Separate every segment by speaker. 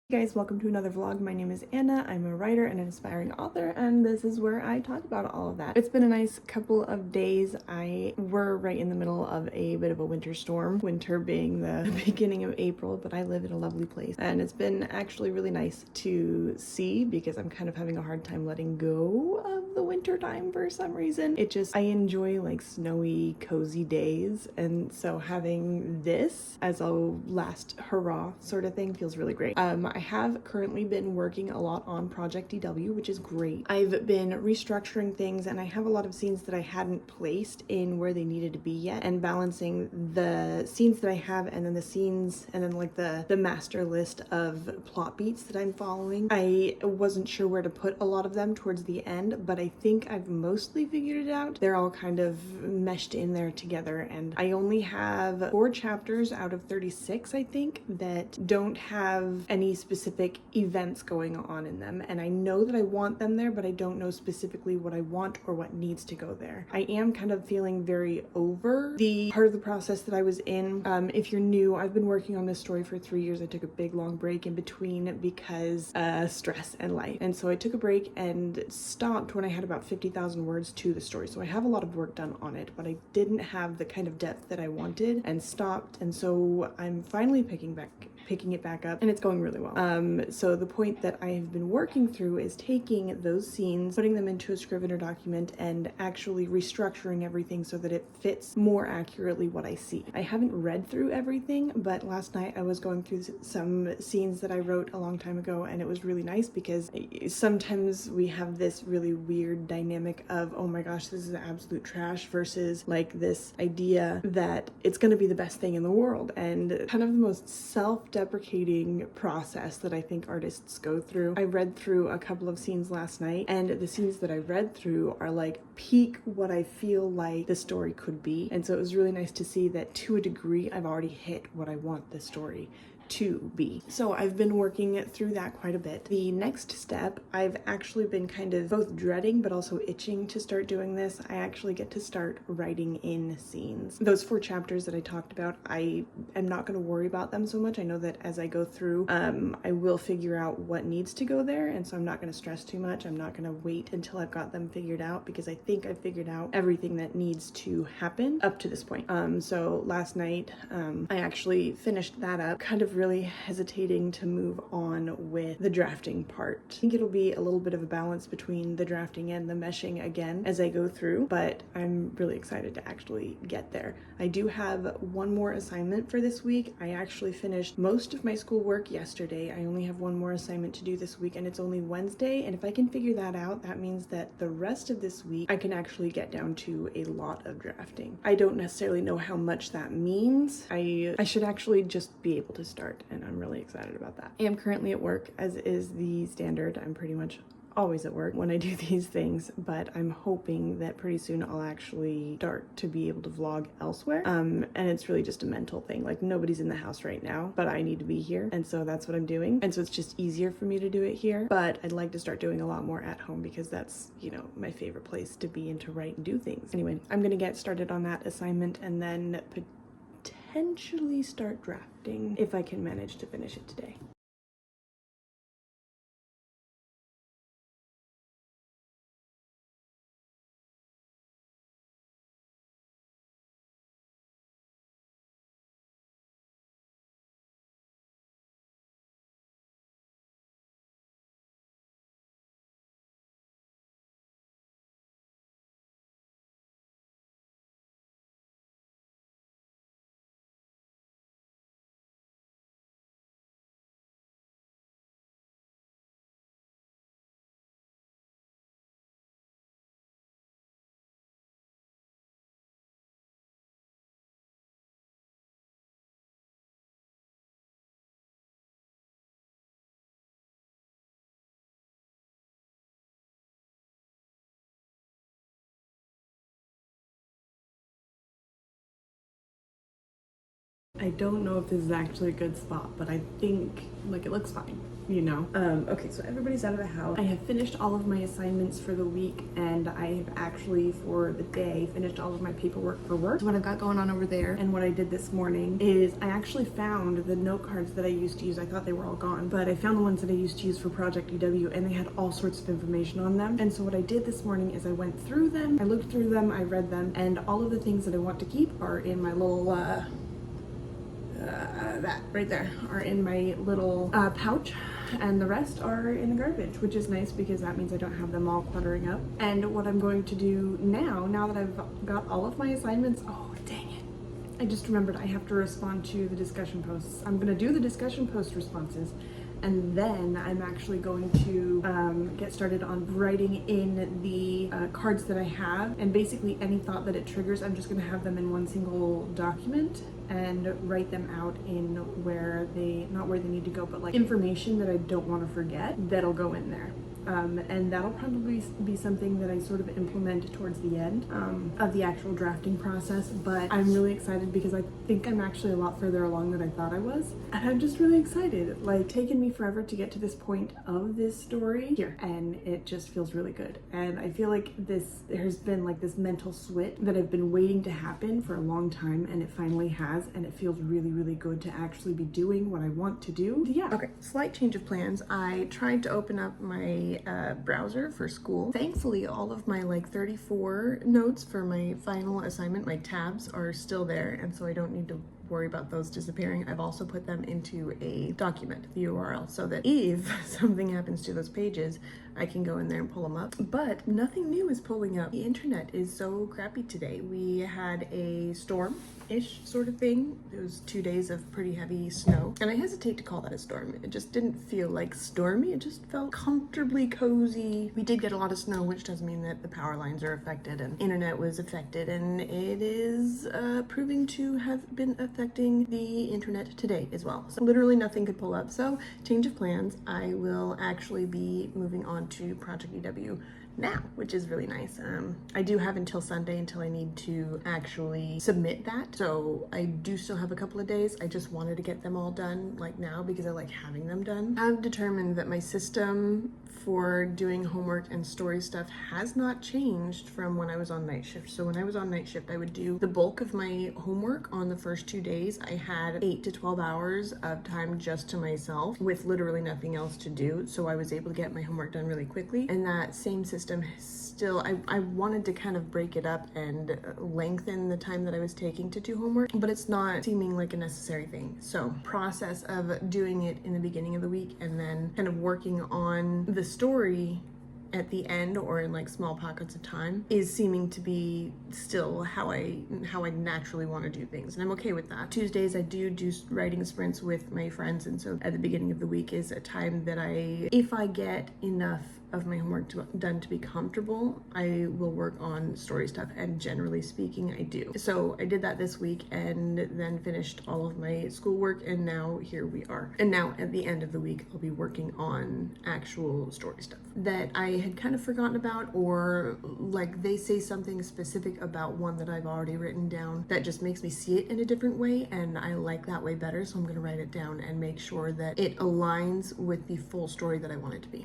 Speaker 1: Hey guys, welcome to another vlog. My name is Anna. I'm a writer and an aspiring author, and this is where I talk about all of that. It's been a nice couple of days. We're right in the middle of a bit of a winter storm, winter being the beginning of April, but I live in a lovely place, and it's been actually really nice to see because I'm kind of having a hard time letting go of the winter time for some reason. I enjoy like snowy, cozy days, and so having this as a last hurrah sort of thing feels really great. I have currently been working a lot on Project DW, which is great. I've been restructuring things and I have a lot of scenes that I hadn't placed in where they needed to be yet, and balancing the scenes that I have and then the scenes and then like the master list of plot beats that I'm following. I wasn't sure where to put a lot of them towards the end, but I think I've mostly figured it out. They're all kind of meshed in there together, and I only have 4 chapters out of 36, I think, that don't have any specific events going on in them, and I know that I want them there, but I don't know specifically what I want or what needs to go there. I am kind of feeling very over the part of the process that I was in. If you're new, I've been working on this story for 3 years. I took a big long break in between because stress and life, and so I took a break and stopped when I had about 50,000 words to the story. So I have a lot of work done on it, but I didn't have the kind of depth that I wanted and stopped, and so I'm finally picking it back up, and it's going really well. So the point that I have been working through is taking those scenes, putting them into a Scrivener document, and actually restructuring everything so that it fits more accurately what I see. I haven't read through everything, but last night I was going through some scenes that I wrote a long time ago, and it was really nice because sometimes we have this really weird dynamic of, oh my gosh, this is absolute trash, versus like this idea that it's going to be the best thing in the world, and kind of the most self-deprecating process that I think artists go through. I read through a couple of scenes last night, and the scenes that I read through are like peak what I feel like the story could be, and so it was really nice to see that to a degree I've already hit what I want the story to be. So I've been working through that quite a bit. The next step, I've actually been kind of both dreading but also itching to start doing this. I actually get to start writing in scenes. Those 4 chapters that I talked about, I am not going to worry about them so much. I know that as I go through, I will figure out what needs to go there, and so I'm not going to stress too much. I'm not going to wait until I've got them figured out, because I think I've figured out everything that needs to happen up to this point. So last night, I actually finished that up, kind of really hesitating to move on with the drafting part. I think it'll be a little bit of a balance between the drafting and the meshing again as I go through, but I'm really excited to actually get there. I do have one more assignment for this week. I actually finished most of my schoolwork yesterday. I only have one more assignment to do this week, and it's only Wednesday, and if I can figure that out, that means that the rest of this week I can actually get down to a lot of drafting. I don't necessarily know how much that means. I should actually just be able to start, and I'm really excited about that. I am currently at work, as is the standard. I'm pretty much always at work when I do these things, but I'm hoping that pretty soon I'll actually start to be able to vlog elsewhere. And it's really just a mental thing. Like, nobody's in the house right now, but I need to be here, and so that's what I'm doing. And so it's just easier for me to do it here, but I'd like to start doing a lot more at home because that's, you know, my favorite place to be and to write and do things. Anyway, I'm gonna get started on that assignment and then potentially start drafting if I can manage to finish it today. I don't know if this is actually a good spot, but I think, like, it looks fine, you know? Okay, so everybody's out of the house. I have finished all of my assignments for the week, and I have actually, for the day, finished all of my paperwork for work. So what I've got going on over there, and what I did this morning, is I actually found the note cards that I used to use. I thought they were all gone, but I found the ones that I used to use for Project EW, and they had all sorts of information on them. And so what I did this morning is I went through them, I looked through them, I read them, and all of the things that I want to keep are in my little, that right there are in my little pouch, and the rest are in the garbage, which is nice because that means I don't have them all cluttering up. And what I'm going to do now that I've got all of my assignments, oh dang it, I just remembered I have to respond to the discussion posts. I'm gonna do the discussion post responses, and then I'm actually going to get started on writing in the cards that I have, and basically any thought that it triggers, I'm just going to have them in one single document and write them out in where they, not where they need to go, but like information that I don't want to forget, that'll go in there. And that'll probably be something that I sort of implement towards the end of the actual drafting process. But I'm really excited because I think I'm actually a lot further along than I thought I was. And I'm just really excited. Like, taken me forever to get to this point of this story here. And it just feels really good. And I feel like there's been like this mental switch that I've been waiting to happen for a long time. And it finally has. And it feels really, really good to actually be doing what I want to do. Yeah. Okay, slight change of plans. I tried to open up my browser for school. Thankfully, all of my like 34 notes for my final assignment, my tabs are still there, and so I don't need to worry about those disappearing. I've also put them into a document, the URL, so that if something happens to those pages, I can go in there and pull them up. But nothing new is pulling up. The internet is so crappy today. We had a storm-ish sort of thing. It was 2 days of pretty heavy snow, and I hesitate to call that a storm. It just didn't feel like stormy. It just felt comfortably cozy. We did get a lot of snow, which does mean that the power lines are affected and internet was affected, and it is proving to have been affecting the internet today as well. So literally nothing could pull up. So change of plans. I will actually be moving on to Project EW now, which is really nice. I do have until Sunday until I need to actually submit that. So I do still have a couple of days. I just wanted to get them all done like now because I like having them done. I've determined that my system for doing homework and story stuff has not changed from when I was on night shift. So when I was on night shift, I would do the bulk of my homework on the first 2 days. I had 8 to 12 hours of time just to myself with literally nothing else to do. So I was able to get my homework done really quickly. And that same system still, I wanted to kind of break it up and lengthen the time that I was taking to do homework, but it's not seeming like a necessary thing. So process of doing it in the beginning of the week and then kind of working on the story at the end or in like small pockets of time is seeming to be still how I naturally want to do things, and I'm okay with that. Tuesdays I do writing sprints with my friends, and so at the beginning of the week is a time that if I get enough of my homework done to be comfortable, I will work on story stuff, and generally speaking I do. So I did that this week and then finished all of my schoolwork, and now here we are. And now at the end of the week I'll be working on actual story stuff that I had kind of forgotten about, or like they say something specific about one that I've already written down that just makes me see it in a different way, and I like that way better, so I'm going to write it down and make sure that it aligns with the full story that I want it to be.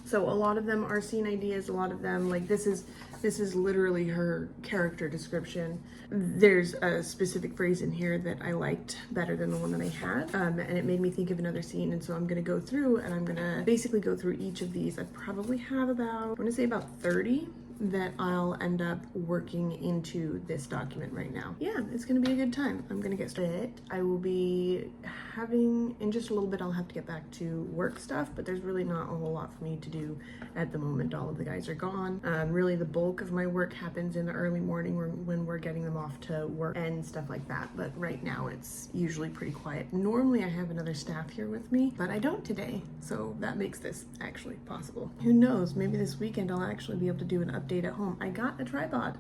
Speaker 1: So a lot of them are scene ideas, a lot of them, like this is literally her character description. There's a specific phrase in here that I liked better than the one that I had, and it made me think of another scene, and so I'm gonna go through and I'm gonna basically go through each of these. I probably have about, I wanna say about 30 that I'll end up working into this document right now. Yeah, it's gonna be a good time. I'm gonna get started. I will be having, in just a little bit, I'll have to get back to work stuff, but there's really not a whole lot for me to do at the moment. All of the guys are gone. Really the bulk of my work happens in the early morning when we're getting them off to work and stuff like that, but right now it's usually pretty quiet. Normally I have another staff here with me, but I don't today, so that makes this actually possible. Who knows, maybe this weekend I'll actually be able to do an update at home. I got a tripod.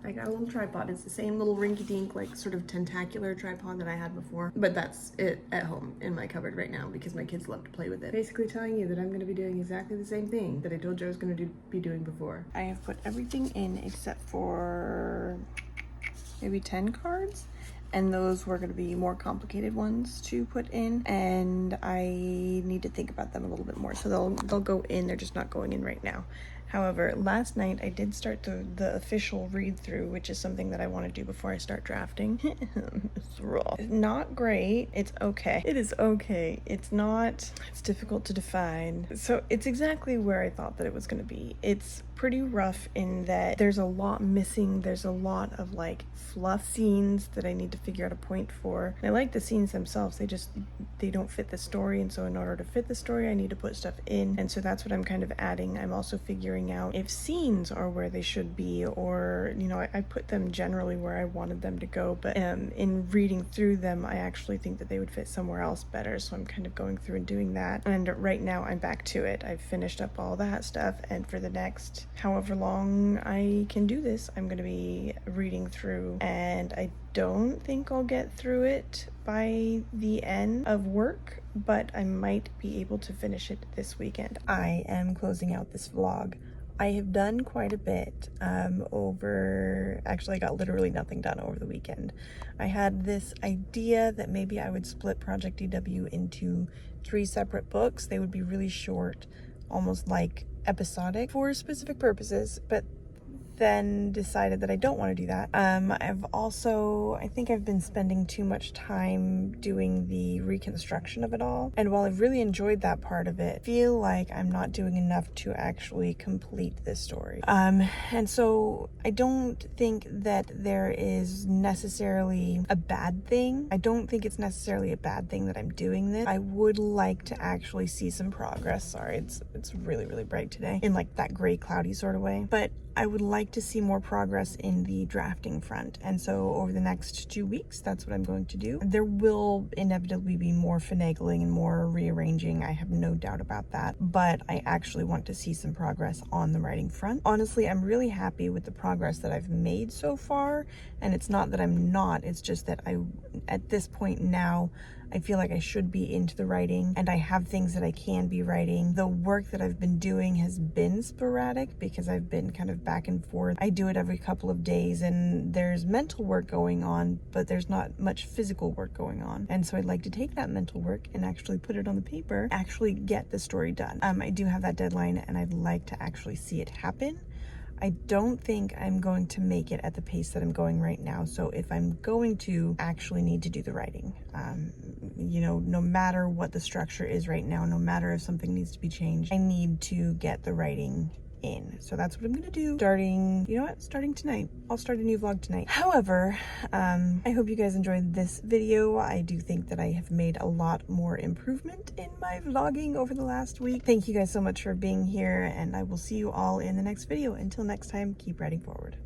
Speaker 1: I got a little tripod. It's the same little rinky-dink, like sort of tentacular tripod that I had before, but that's it at home in my cupboard right now because my kids love to play with it. Basically telling you that I'm going to be doing exactly the same thing that I told you I was going to be doing before. I have put everything in except for maybe 10 cards. and those were going to be more complicated ones to put in, and I need to think about them a little bit more. So they'll go in, they're just not going in right now. However, last night I did start the official read through, which is something that I want to do before I start drafting. It's rough. Not great. It's okay. It is okay. It's difficult to define. So it's exactly where I thought that it was going to be. It's pretty rough in that there's a lot missing. There's a lot of like fluff scenes that I need to figure out a point for. And I like the scenes themselves. They don't fit the story, and so in order to fit the story, I need to put stuff in. And so that's what I'm kind of adding. I'm also figuring out if scenes are where they should be, or I put them generally where I wanted them to go, but in reading through them, I actually think that they would fit somewhere else better. So I'm kind of going through and doing that. And right now I'm back to it. I've finished up all that stuff, and for the next however long I can do this, I'm going to be reading through, and I don't think I'll get through it by the end of work, but I might be able to finish it this weekend. I am closing out this vlog. I have done quite a bit actually I got literally nothing done over the weekend. I had this idea that maybe I would split Project DW into 3 separate books. They would be really short, almost like episodic for specific purposes, but then decided that I don't want to do that. I think I've been spending too much time doing the reconstruction of it all, and while I've really enjoyed that part of it, I feel like I'm not doing enough to actually complete this story. And so I don't think that there is necessarily a bad thing. I don't think it's necessarily a bad thing that I'm doing this. I would like to actually see some progress. Sorry, it's really, really bright today in like that gray cloudy sort of way, but I would like to see more progress in the drafting front. And so over the next 2 weeks, that's what I'm going to do. There will inevitably be more finagling and more rearranging. I have no doubt about that. But I actually want to see some progress on the writing front. Honestly, I'm really happy with the progress that I've made so far. And it's not that I'm not, it's just that at this point now, I feel like I should be into the writing, and I have things that I can be writing. The work that I've been doing has been sporadic because I've been kind of back and forth. I do it every couple of days, and there's mental work going on, but there's not much physical work going on. And so I'd like to take that mental work and actually put it on the paper, actually get the story done. I do have that deadline, and I'd like to actually see it happen. I don't think I'm going to make it at the pace that I'm going right now. So if I'm going to actually need to do the writing, no matter what the structure is right now, no matter if something needs to be changed, I need to get the writing in. So that's what I'm gonna do starting tonight. I'll start a new vlog tonight. However, I hope you guys enjoyed this video. I do think that I have made a lot more improvement in my vlogging over the last week. Thank you guys so much for being here, and I will see you all in the next video. Until next time, keep writing forward.